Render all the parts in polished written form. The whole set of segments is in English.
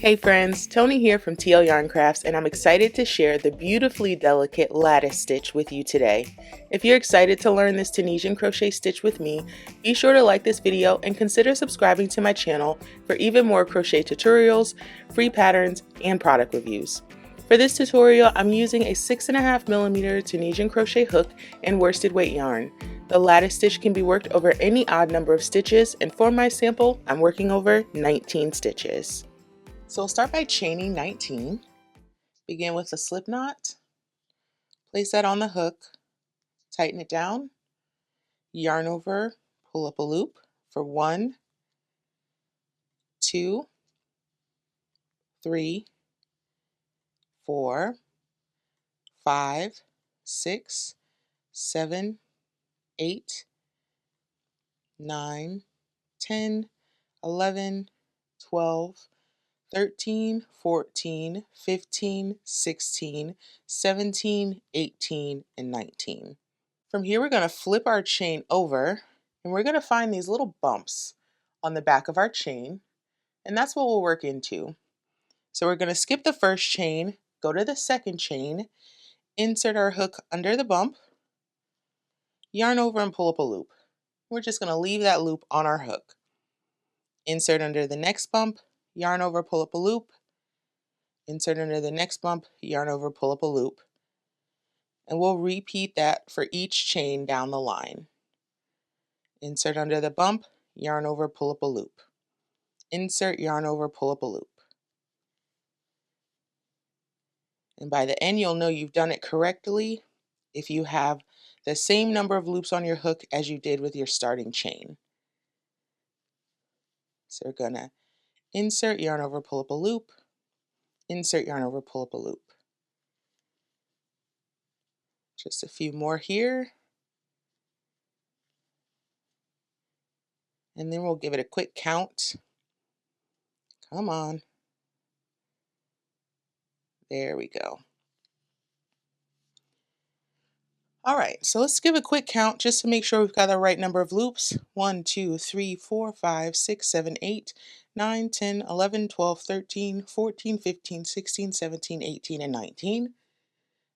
Hey friends, Tony here from TL Yarn Crafts, and I'm excited to share the beautifully delicate lattice stitch with you today. If you're excited to learn this Tunisian crochet stitch with me, be sure to like this video and consider subscribing to my channel for even more crochet tutorials, free patterns, and product reviews. For this tutorial, I'm using a 6.5mm Tunisian crochet hook and worsted weight yarn. The lattice stitch can be worked over any odd number of stitches, and for my sample, I'm working over 19 stitches. So we'll start by chaining 19, begin with a slip knot, place that on the hook, tighten it down, yarn over, pull up a loop for 1, 2, 3, 4, 5, 6, 7, 8, 9, 10, 11, 12, 13, 14, 15, 16, 17, 18, and 19. From here, we're going to flip our chain over and we're going to find these little bumps on the back of our chain, and that's what we'll work into. So we're going to skip the first chain, go to the second chain, insert our hook under the bump, yarn over and pull up a loop. We're just going to leave that loop on our hook. Insert under the next bump, yarn over, pull up a loop, insert under the next bump, yarn over, pull up a loop. And we'll repeat that for each chain down the line. Insert under the bump, yarn over, pull up a loop. Insert, yarn over, pull up a loop. And by the end, you'll know you've done it correctly if you have the same number of loops on your hook as you did with your starting chain. So we're going to insert, yarn over, pull up a loop, insert, yarn over, pull up a loop. Just a few more here. And then we'll give it a quick count. Come on. There we go. All right, so let's give a quick count just to make sure we've got the right number of loops. 1, 2, 3, 4, 5, 6, 7, 8, 9, 10, 11, 12, 13, 14, 15, 16, 17, 18, and 19.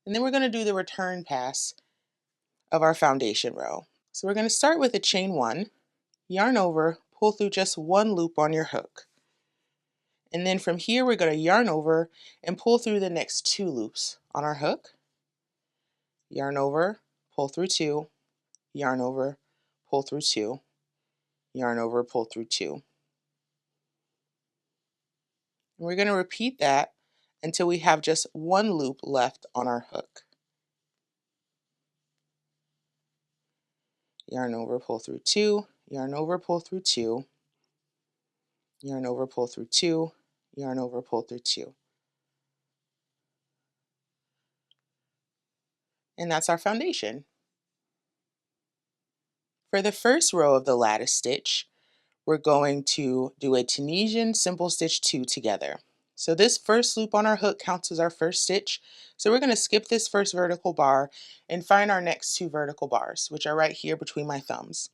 And then we're going to do the return pass of our foundation row. So we're going to start with a chain 1, yarn over, pull through just 1 loop on your hook. And then from here we're going to yarn over and pull through the next 2 loops on our hook. Yarn over, pull through 2, yarn over, pull through 2, yarn over, pull through 2. And we're going to repeat that until we have just 1 loop left on our hook. Yarn over, pull through 2, yarn over, pull through 2, yarn over, pull through 2, yarn over, pull through 2. And that's our foundation. For the first row of the lattice stitch, we're going to do a Tunisian simple stitch 2 together. So this first loop on our hook counts as our first stitch. So we're going to skip this first vertical bar and find our next 2 vertical bars, which are right here between my thumbs.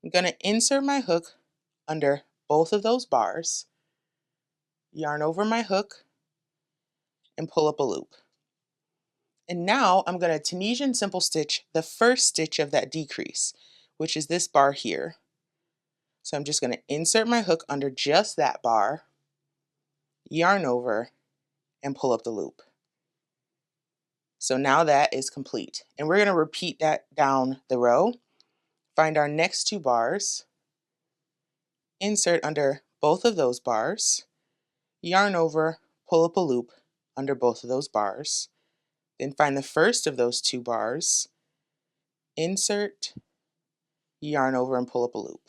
I'm going to insert my hook under both of those bars, yarn over my hook, and pull up a loop. And now I'm going to Tunisian simple stitch the first stitch of that decrease, which is this bar here. So I'm just going to insert my hook under just that bar, yarn over, and pull up the loop. So now that is complete. And we're going to repeat that down the row. Find our next 2 bars, insert under both of those bars, yarn over, pull up a loop under both of those bars. Then find the first of those 2 bars, insert, yarn over, and pull up a loop.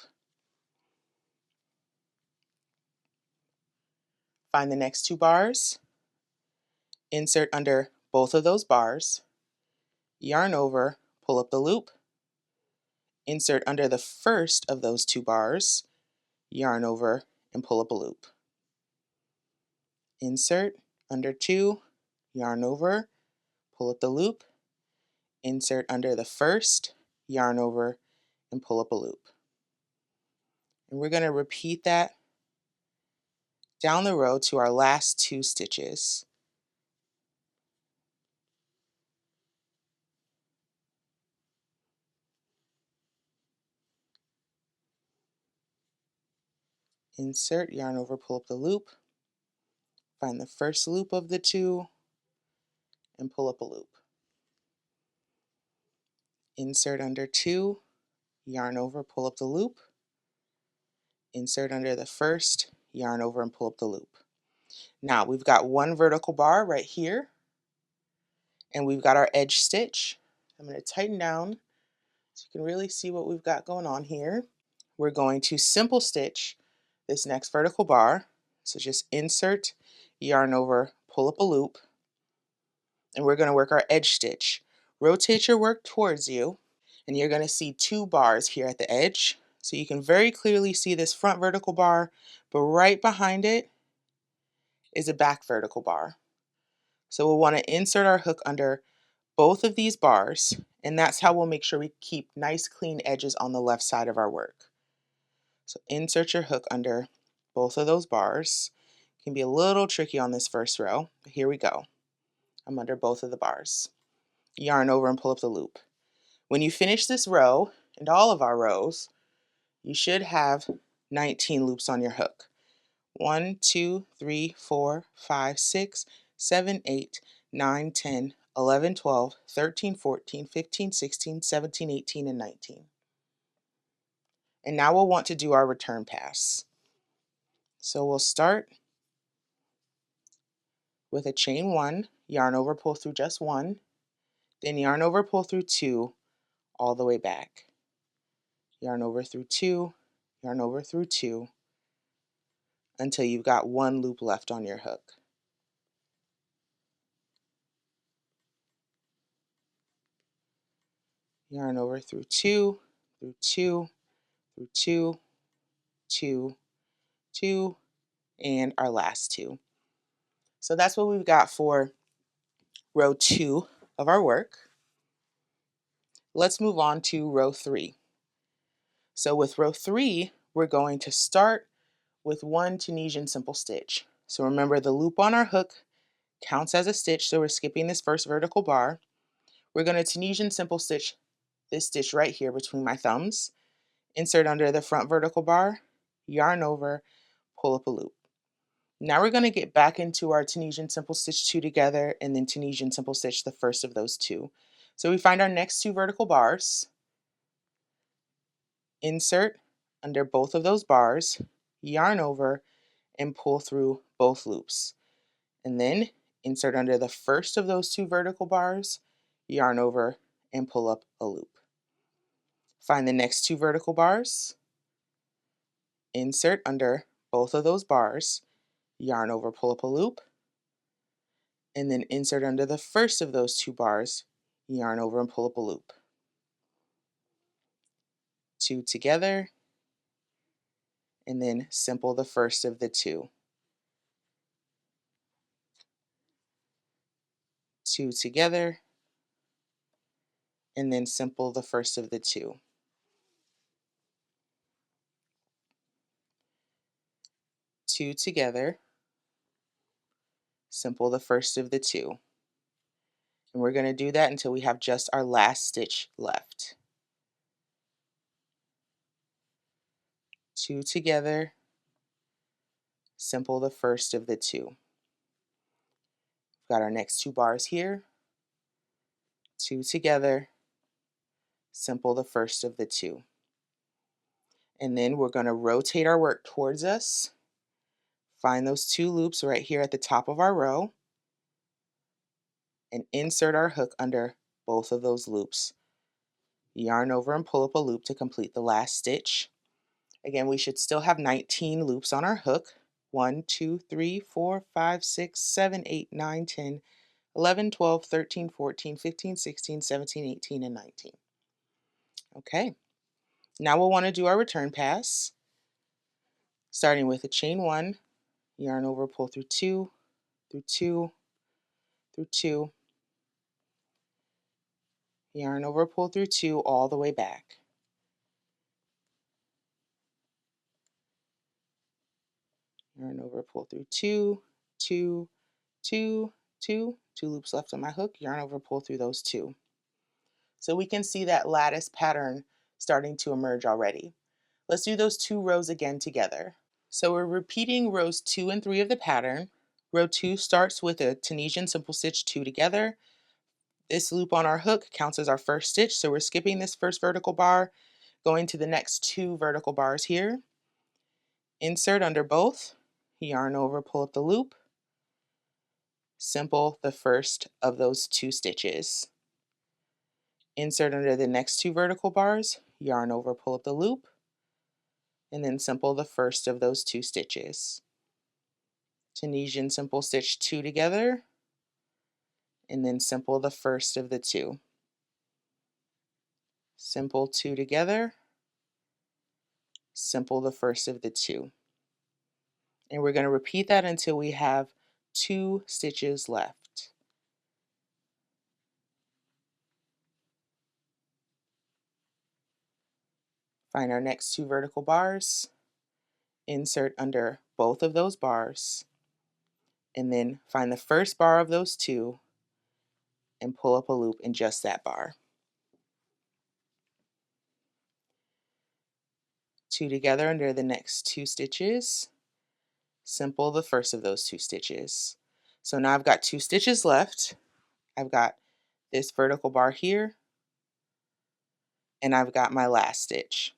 Find the next 2 bars, insert under both of those bars, yarn over, pull up the loop, insert under the first of those 2 bars, yarn over, and pull up a loop. Insert under 2, yarn over, pull up the loop, insert under the first, yarn over, and pull up a loop. And we're going to repeat that down the row to our last 2 stitches. Insert, yarn over, pull up the loop, find the first loop of the 2, and pull up a loop. Insert under 2, yarn over, pull up the loop, insert under the first, yarn over, and pull up the loop. Now we've got 1 vertical bar right here, and we've got our edge stitch. I'm going to tighten down so you can really see what we've got going on here. We're going to simple stitch this next vertical bar. So just insert, yarn over, pull up a loop, and we're going to work our edge stitch. Rotate your work towards you, and you're going to see 2 bars here at the edge. So you can very clearly see this front vertical bar, but right behind it is a back vertical bar. So we'll want to insert our hook under both of these bars, and that's how we'll make sure we keep nice clean edges on the left side of our work. So insert your hook under both of those bars. It can be a little tricky on this first row, but here we go. I'm under both of the bars. Yarn over and pull up the loop. When you finish this row, and all of our rows, you should have 19 loops on your hook. 1, 2, 3, 4, 5, 6, 7, 8, 9, 10, 11, 12, 13, 14, 15, 16, 17, 18, and 19. And now we'll want to do our return pass. So we'll start with a chain 1, yarn over, pull through just 1, then yarn over, pull through 2, all the way back. Yarn over through 2, yarn over through 2, until you've got 1 loop left on your hook. Yarn over through 2, through 2, through 2, 2, 2, and our last 2. So that's what we've got for row 2 of our work. Let's move on to row 3. So with row 3, we're going to start with 1 Tunisian simple stitch. So remember, the loop on our hook counts as a stitch, so we're skipping this first vertical bar. We're going to Tunisian simple stitch this stitch right here between my thumbs, insert under the front vertical bar, yarn over, pull up a loop. Now we're going to get back into our Tunisian simple stitch 2 together, and then Tunisian simple stitch the first of those 2. So we find our next 2 vertical bars, insert under both of those bars, yarn over, and pull through both loops. And then insert under the first of those 2 vertical bars, yarn over, and pull up a loop. Find the next 2 vertical bars, insert under both of those bars, yarn over, pull up a loop, and then insert under the first of those 2 bars, yarn over, and pull up a loop. 2 together, and then simple the first of the 2. 2 together, and then simple the first of the 2. 2 together, simple the first of the 2. And we're going to do that until we have just our last stitch left. 2 together, simple the first of the 2. We've got our next 2 bars here. 2 together, simple the first of the 2. And then we're going to rotate our work towards us. Find those 2 loops right here at the top of our row, and insert our hook under both of those loops. Yarn over and pull up a loop to complete the last stitch. Again, we should still have 19 loops on our hook. 1, 2, 3, 4, 5, 6, 7, 8, 9, 10, 11, 12, 13, 14, 15, 16, 17, 18, and 19. Okay, now we'll want to do our return pass, starting with a chain 1, yarn over, pull through 2, through 2, through 2, yarn over, pull through 2, all the way back. yarn over, pull through 2, 2, 2, 2, 2 loops left on my hook, yarn over, pull through those 2. So we can see that lattice pattern starting to emerge already. Let's do those 2 rows again together. So we're repeating rows 2 and 3 of the pattern. Row 2 starts with a Tunisian simple stitch 2 together. This loop on our hook counts as our first stitch, so we're skipping this first vertical bar, going to the next 2 vertical bars here. Insert under both, yarn over, pull up the loop, simple the first of those 2 stitches. Insert under the next 2 vertical bars, yarn over, pull up the loop, and then simple the first of those 2 stitches. Tunisian simple stitch 2 together, and then simple the first of the 2. Simple 2 together, simple the first of the 2. And we're going to repeat that until we have 2 stitches left. Find our next 2 vertical bars, insert under both of those bars, and then find the first bar of those 2 and pull up a loop in just that bar. 2 together under the next 2 stitches, simple the first of those 2 stitches. So now I've got 2 stitches left. I've got this vertical bar here, and I've got my last stitch.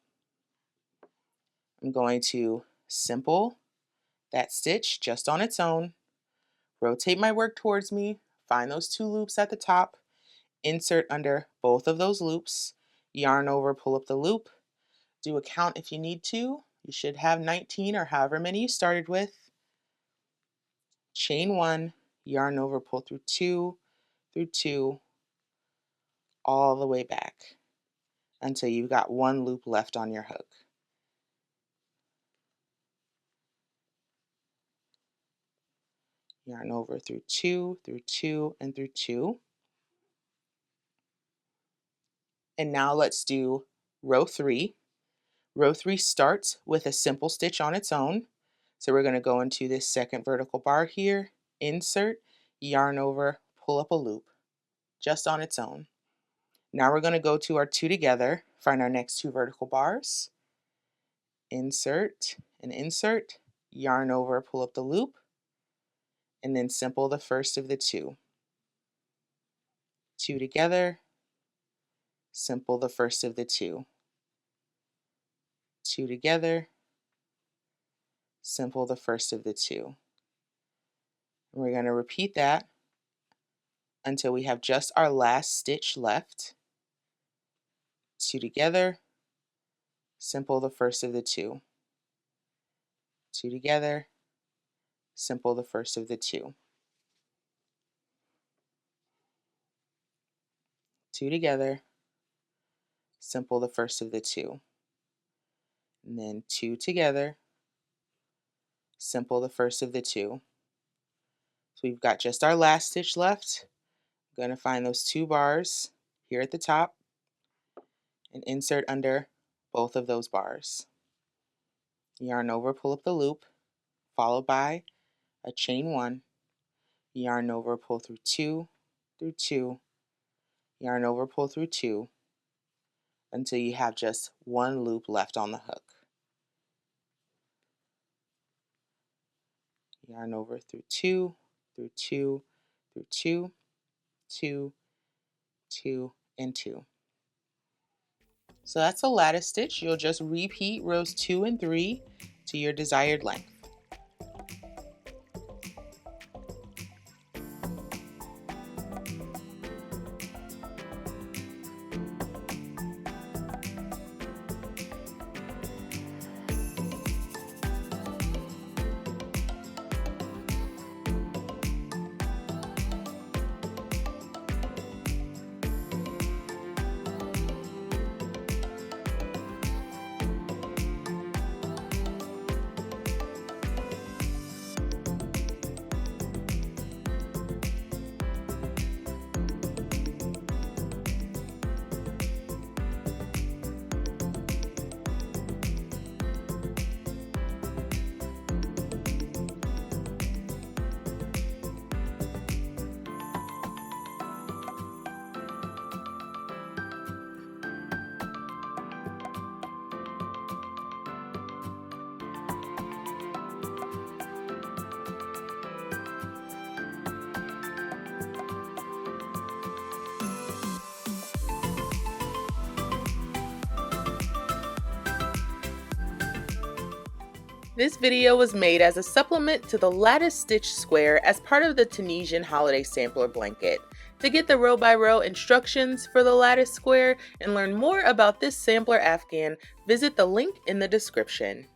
I'm going to simple that stitch just on its own, rotate my work towards me, find those 2 loops at the top, insert under both of those loops, yarn over, pull up the loop, do a count if you need to. You should have 19 or however many you started with. Chain 1, yarn over, pull through 2, all the way back until you've got 1 loop left on your hook. Yarn over through 2, and through 2. And now let's do row 3. Row 3 starts with a simple stitch on its own. So we're going to go into this second vertical bar here, insert, yarn over, pull up a loop, just on its own. Now we're going to go to our 2 together, find our next 2 vertical bars, insert and insert, yarn over, pull up the loop, and then simple the first of the 2. 2 together, simple the first of the 2. 2 together, simple the first of the 2. And we're going to repeat that until we have just our last stitch left. 2 together, simple the first of the 2. 2 together, simple the first of the 2. 2 together, simple the first of the 2. And then 2 together, simple the first of the 2. So we've got just our last stitch left. I'm going to find those 2 bars here at the top and insert under both of those bars. Yarn over, pull up the loop, followed by a chain 1, yarn over, pull through 2, yarn over, pull through 2, until you have just 1 loop left on the hook. Yarn over through 2, 2, 2, 2, and 2. So that's a lattice stitch. You'll just repeat rows 2 and 3 to your desired length. This video was made as a supplement to the Lattice Stitch square as part of the Tunisian holiday sampler blanket. To get the row by row instructions for the lattice square and learn more about this sampler afghan, visit the link in the description.